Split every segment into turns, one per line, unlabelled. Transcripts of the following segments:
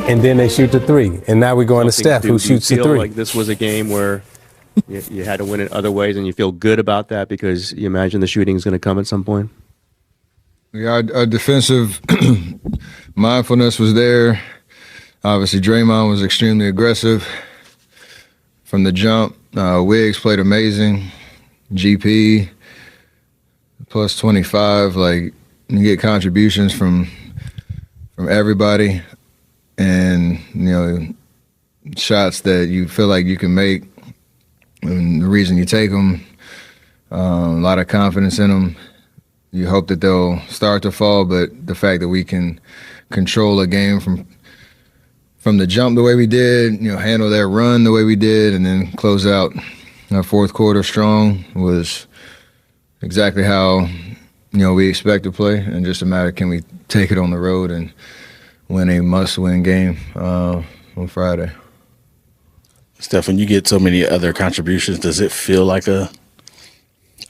and then they shoot the three. And now we're going to Steph, who shoots the
feel
three.
like this was a game where you had to win it other ways, and you feel good about that because you imagine the shooting is going to come at some point?
Yeah, our defensive mindfulness was there. Obviously, Draymond was extremely aggressive from the jump. Wiggs played amazing. GP plus 25. Like, you get contributions from everybody, and shots that you feel like you can make. And the reason you take them, a lot of confidence in them. You hope that they'll start to fall, but the fact that we can control a game from the jump the way we did, handle that run the way we did, and then close out our fourth quarter strong was exactly how we expect to play, and just a matter, can we take it on the road and win a must-win game on Friday.
Steph, when you get so many other contributions, does it feel like a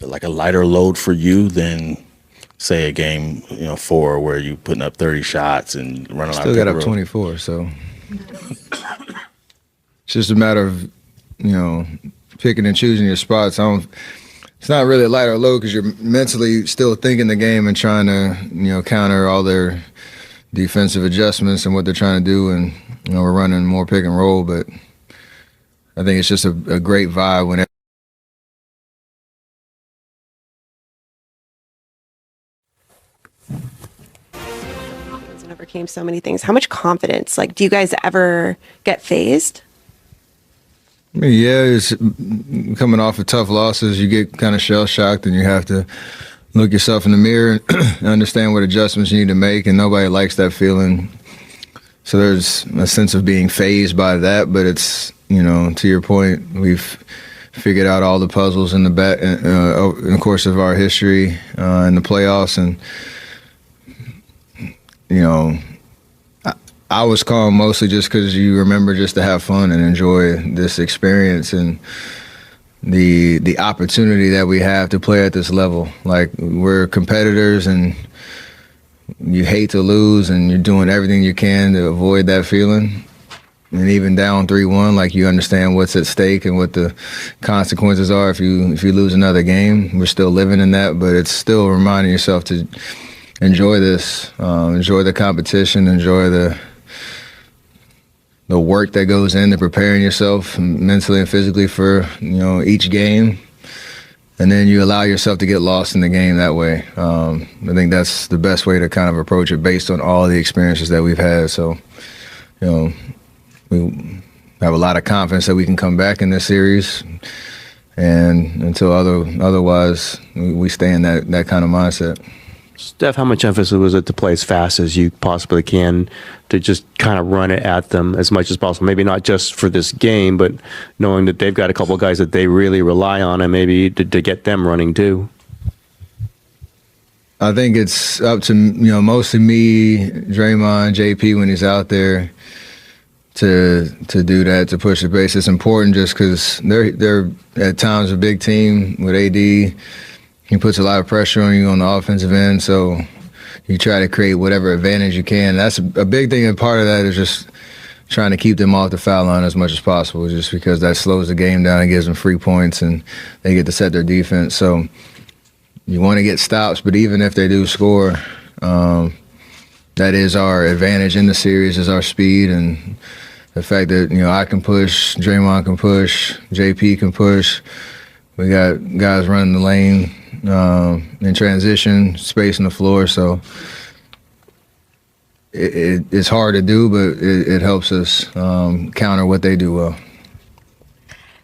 lighter load for you than, say, a game 4 where you putting up 30 shots and running out?
Still got up 24, so it's just a matter of picking and choosing your spots. It's not really a lighter load because you're mentally still thinking the game and trying to counter all their defensive adjustments and what they're trying to do, and we're running more pick and roll, but I think it's just a great vibe when
overcame so many things. How much confidence? Do you guys ever get phased?
Yeah, it's coming off of tough losses. You get kind of shell-shocked, and you have to look yourself in the mirror and understand what adjustments you need to make, and nobody likes that feeling. So there's a sense of being phased by that, but it's, to your point, we've figured out all the puzzles in the course of our history in the playoffs, and I was calm mostly just because you remember just to have fun and enjoy this experience and the opportunity that we have to play at this level. Like, we're competitors, and you hate to lose, and you're doing everything you can to avoid that feeling. And even down 3-1, you understand what's at stake and what the consequences are if you lose another game. We're still living in that, but it's still reminding yourself to enjoy this, enjoy the competition, enjoy the work that goes into preparing yourself mentally and physically for each game, and then you allow yourself to get lost in the game that way. I think that's the best way to kind of approach it based on all the experiences that we've had. So, we have a lot of confidence that we can come back in this series, and until otherwise, we stay in that kind of mindset.
Steph, how much emphasis was it to play as fast as you possibly can, to just kind of run it at them as much as possible? Maybe not just for this game, but knowing that they've got a couple of guys that they really rely on, and maybe to get them running too.
I think it's up to mostly me, Draymond, JP when he's out there to do that, to push the pace. It's important just because they're at times a big team with AD. He puts a lot of pressure on you on the offensive end, so you try to create whatever advantage you can. That's a big thing, and part of that is just trying to keep them off the foul line as much as possible, just because that slows the game down and gives them free points, and they get to set their defense. So you want to get stops, but even if they do score, that is our advantage in the series, is our speed, and the fact that I can push, Draymond can push, JP can push. We got guys running the lane in transition, space on the floor, so it's hard to do, but it helps us counter what they do well.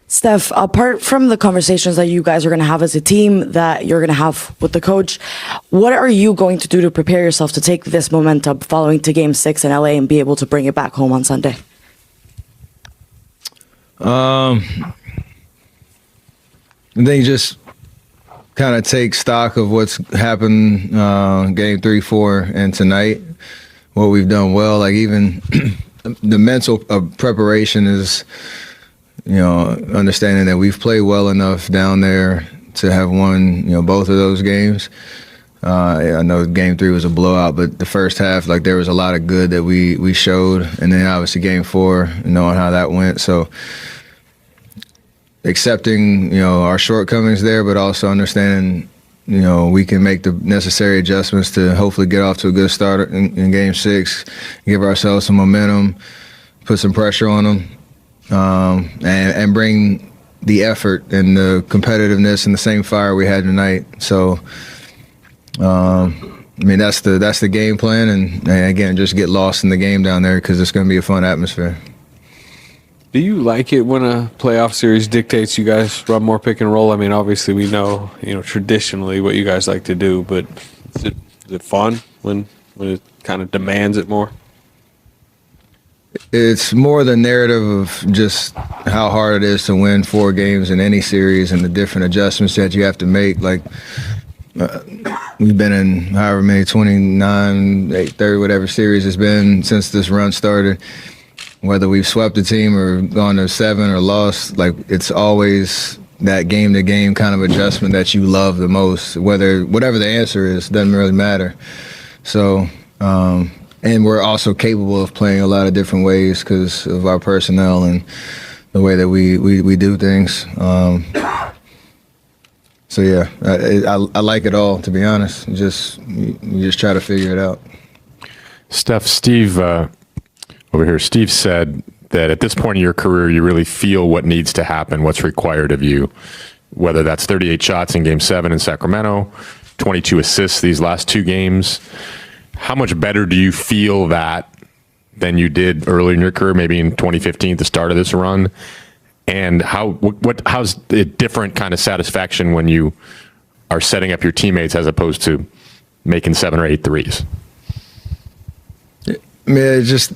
Steph, apart from the conversations that you guys are going to have as a team, that you're going to have with the coach, what are you going to do to prepare yourself to take this momentum following to Game 6 in LA and be able to bring it back home on Sunday?
I think just kind of take stock of what's happened Game 3, 4, and tonight, what we've done well. Like, even the mental preparation is, understanding that we've played well enough down there to have won, both of those games. I know game 3 was a blowout, but the first half, like there was a lot of good that we showed, and then obviously game 4, knowing how that went. So accepting, our shortcomings there, but also understanding, we can make the necessary adjustments to hopefully get off to a good start in game 6, give ourselves some momentum, put some pressure on them, and bring the effort and the competitiveness and the same fire we had tonight. So, that's the game plan, and again, just get lost in the game down there because it's going to be a fun atmosphere.
Do you like it when a playoff series dictates you guys run more pick and roll? I mean, obviously we know, traditionally what you guys like to do, but is it fun when it kind of demands it more?
It's more the narrative of just how hard it is to win 4 games in any series and the different adjustments that you have to make. Like, we've been in however many, 29, 30, whatever series it's been since this run started. Whether we've swept a team or gone to 7 or lost, like it's always that game-to-game kind of adjustment that you love the most. Whatever the answer is, doesn't really matter. So, and we're also capable of playing a lot of different ways because of our personnel and the way that we do things. So yeah, I like it all, to be honest. You just try to figure it out.
Steve, over here, Steve said that at this point in your career, you really feel what needs to happen, what's required of you, whether that's 38 shots in Game 7 in Sacramento, 22 assists these last 2 games. How much better do you feel that than you did earlier in your career, maybe in 2015 at the start of this run? And how's the different kind of satisfaction when you are setting up your teammates as opposed to making 7 or 8 threes?
I mean, it's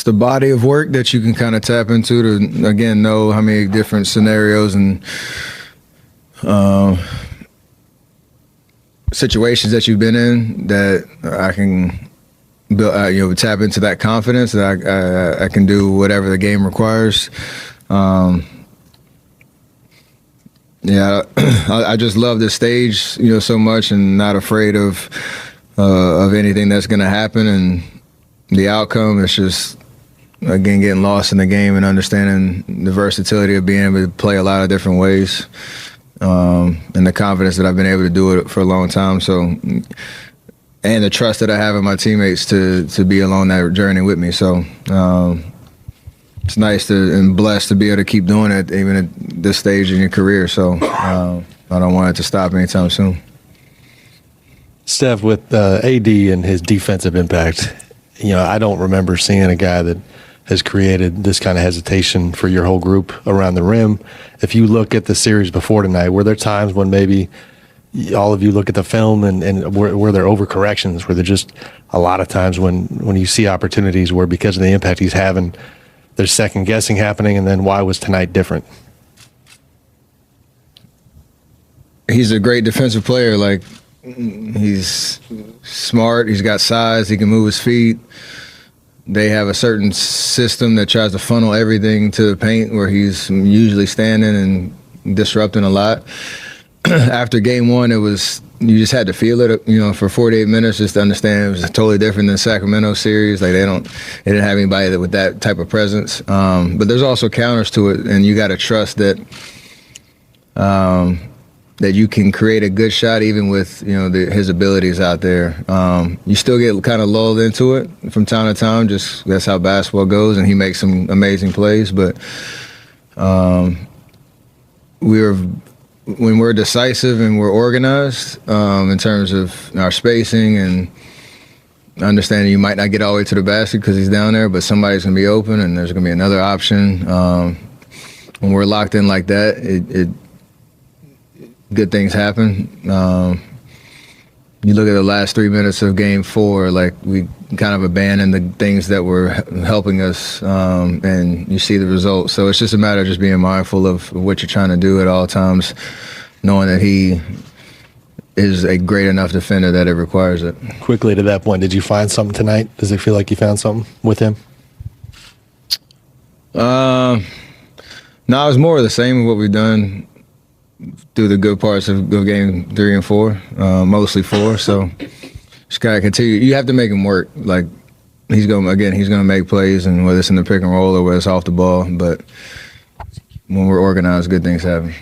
the body of work that you can kind of tap into to, again, know how many different scenarios and situations that you've been in that I can build, tap into that confidence that I can do whatever the game requires. I just love this stage, so much, and not afraid of anything that's going to happen, and the outcome is just, again, getting lost in the game and understanding the versatility of being able to play a lot of different ways, and the confidence that I've been able to do it for a long time. So, and the trust that I have in my teammates to be along that journey with me. So, it's nice and blessed to be able to keep doing it even at this stage in your career. So, I don't want it to stop anytime soon.
Steph, with AD and his defensive impact, I don't remember seeing a guy that has created this kind of hesitation for your whole group around the rim. If you look at the series before tonight, were there times when maybe all of you look at the film and were there overcorrections? Were there just a lot of times when you see opportunities where because of the impact he's having, there's second guessing happening, and then why was tonight different?
He's a great defensive player. Like, he's smart. He's got size. He can move his feet. They have a certain system that tries to funnel everything to the paint where he's usually standing and disrupting a lot. After game 1, you just had to feel it, for 48 minutes just to understand it was totally different than the Sacramento series. Like, they didn't have anybody with that type of presence. But there's also counters to it, and you got to trust that that you can create a good shot even with his abilities out there. You still get kind of lulled into it from time to time. Just that's how basketball goes, and he makes some amazing plays. But when we're decisive and we're organized in terms of our spacing and understanding you might not get all the way to the basket because he's down there, but somebody's going to be open and there's going to be another option. When we're locked in like that, good things happen. You look at the last 3 minutes of game 4, like we kind of abandoned the things that were helping us, and you see the results. So it's just a matter of just being mindful of what you're trying to do at all times, knowing that he is a great enough defender that it requires it.
Quickly to that point, did you find something tonight? Does it feel like you found something with him?
No, it was more of the same of what we've done through the good parts of game 3 and 4, mostly 4. So just gotta continue. You have to make him work. Like he's gonna make plays, and whether it's in the pick and roll or whether it's off the ball. But when we're organized, good things happen.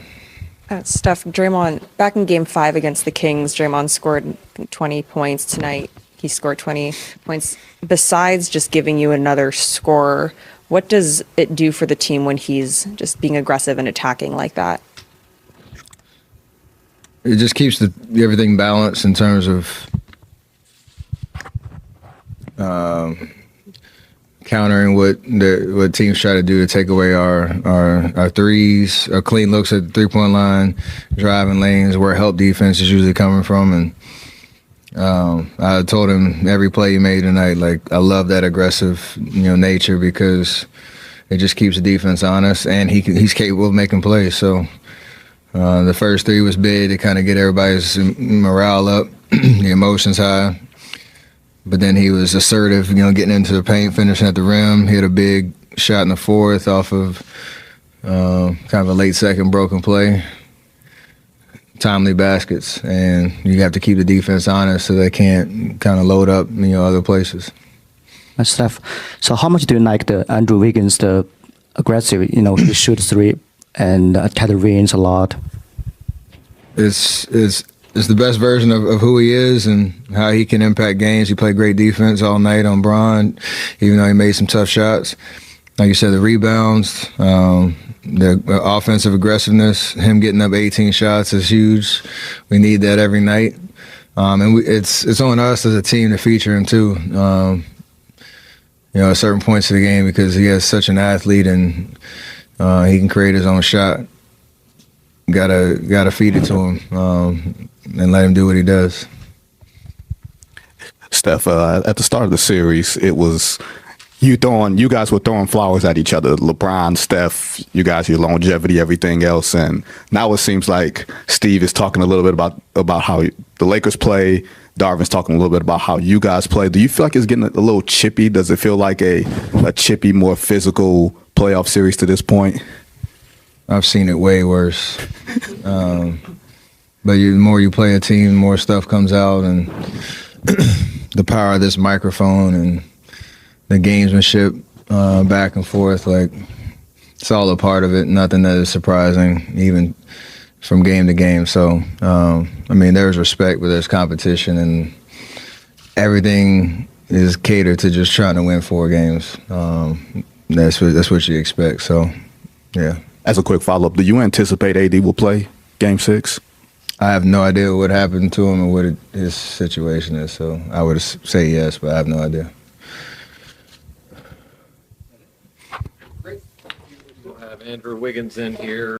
Steph, Draymond, back in game 5 against the Kings, Draymond scored 20 points. Tonight, he scored 20 points. Besides just giving you another scorer, what does it do for the team when he's just being aggressive and attacking like that?
It just keeps everything balanced in terms of countering what teams try to do to take away our threes, our clean looks at the 3-point line, driving lanes where help defense is usually coming from. And I told him every play he made tonight, like I love that aggressive, nature because it just keeps the defense honest, and he's capable of making plays. So the first 3 was big to kind of get everybody's morale up, the emotions high. But then he was assertive, getting into the paint, finishing at the rim. He had a big shot in the 4th off of kind of a late second broken play. Timely baskets, and you have to keep the defense honest so they can't kind of load up, other places.
Steph, so how much do you like the Andrew Wiggins, the aggressive, he shoots 3 and attack the rings a lot?
It's the best version of who he is and how he can impact games. He played great defense all night on Bron, even though he made some tough shots. Like you said, the rebounds, the offensive aggressiveness, him getting up 18 shots is huge. We need that every night. And it's on us as a team to feature him too, at certain points of the game because he has such an athlete and he can create his own shot. Gotta feed it to him and let him do what he does.
Steph, at the start of the series, it was you guys were throwing flowers at each other. LeBron, Steph, you guys, your longevity, everything else, and now it seems like Steve is talking a little bit about how the Lakers play. Darvin's talking a little bit about how you guys play. Do you feel like it's getting a little chippy? Does it feel like a chippy, more physical playoff series to this point?
I've seen it way worse. But the more you play a team, the more stuff comes out, and the power of this microphone and the gamesmanship back and forth, like it's all a part of it. Nothing that is surprising, even from game to game. So, there's respect, but there's competition, and everything is catered to just trying to win 4 games. That's what you expect. So, yeah.
As a quick follow-up, do you anticipate AD will play Game 6?
I have no idea what happened to him and what his situation is, so I would say yes, but I have no idea.
We'll have Andrew Wiggins in here.